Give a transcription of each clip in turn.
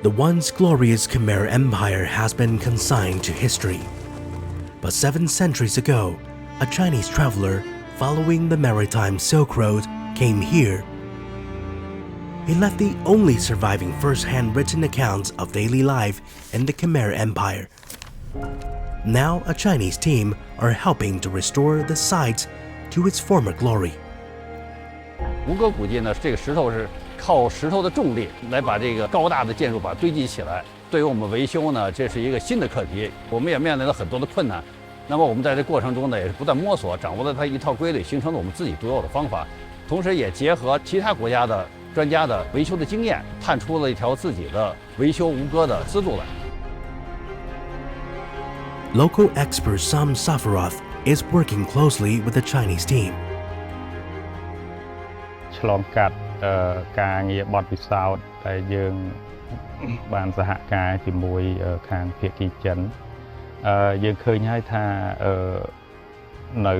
The once glorious Khmer Empire has been consigned to history. But 7 centuries ago, a Chinese traveler following the maritime Silk Road came here. He left the only surviving first-hand written accounts of daily life in the Khmer Empire. Now a Chinese team are helping to restore the site to its former glory. 吴哥古迹呢，这个石头是靠石头的重力来把这个高大的建筑把它堆积起来。对于我们维修呢，这是一个新的课题，我们也面临了很多的困难。那么我们在这过程中呢，也是不断摸索，掌握了它一套规律，形成了我们自己独有的方法。同时也结合其他国家的专家的维修的经验，探出了一条自己的维修吴哥的思路来。Local expert Sam Safaroth is working closely with the Chinese team. ឆ្លងកាត់ការងារបទពិសោធន៍ដែលយើងបានសហការជាមួយខាងភាគីចិនយើងឃើញហើយថានៅ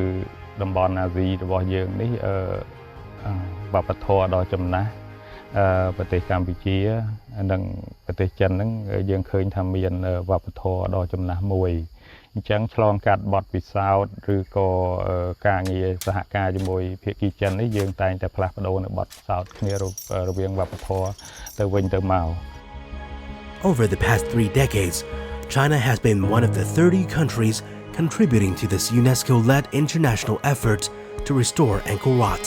តំបន់អាស៊ីរបស់យើងនេះវប្បធម៌ដ៏ចំណាស់ប្រទេសកម្ពុជានិងប្រទេសចិនហ្នឹងយើងឃើញថាមានវប្បធម៌ដ៏ចំណាស់មួយអញ្ចឹងឆ្លងកាត់បទពិសោធន៍ឬក៏ការងារសហការជាមួយភាគីចិននេះយើងតែងតែផ្លាស់ប្ដូរនៅបទពិសោធន៍គ្នារវាងវប្បធម៌ទៅវិញទៅមក Over the past 3 decades, China has been one of the 30 countries contributing to this UNESCO-led international effort to restore Angkor Wat.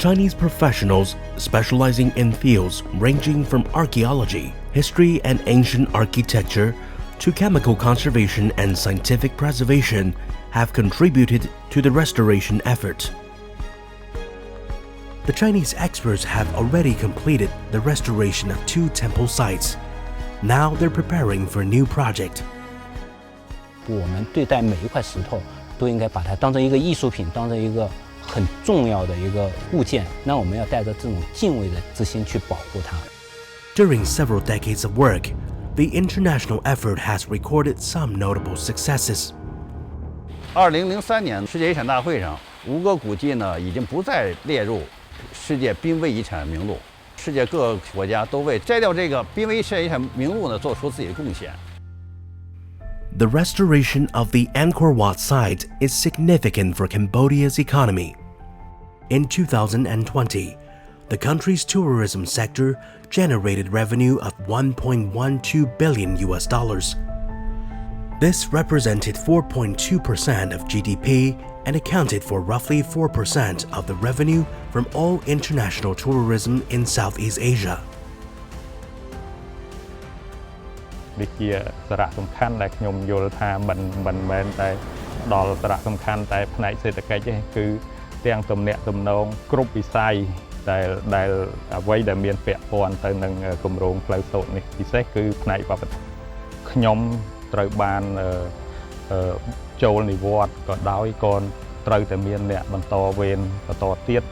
Chinese professionals specializing in fields ranging from archaeology, history and ancient architecture to chemical conservation and scientific preservation have contributed to the restoration effort. The Chinese experts have already completed the restoration of 2 temple sites. Now they're preparing for a new project. 我们对待每一块石头都应该把它当成一个艺术品，当成一个很重要的一个物件。那我们要带着这种敬畏的之心去保护它。During several decades of work, the international effort has recorded some notable successes. 2003年世界遗产大会上，吴哥古迹呢已经不再列入世界濒危遗产名录，世界各个国家都为摘掉这个濒危世界遗产名录呢做出自己的贡献。The restoration of the Angkor Wat site is significant for Cambodia's economy. In 2020, the country's tourism sector generated revenue of $1.12 billion. This represented 4.2% of GDP and accounted for roughly 4% of the revenue from all international tourism in Southeast Asia. នេះជាសារៈសំខាន់ដែលខ្ញុំយល់ថាមិនមែនតែដល់សារៈសំខាន់តែផ្នែកសេដ្ឋកិច្ចទេគឺទាំងទំនាក់ទំនងគ្រប់វិស័យដែលអ្វីដែលមានពាក់ព័ន្ធទៅនឹងគម្រោងផ្លូវសូត្រនេះពិសេសគឺផ្នែកវប្បធម៌ខ្ញុំត្រូវបានចូលនិវត្តន៍ក៏ដោយក៏ត្រូវតែមានអ្នកបន្តវេនបន្តទៀត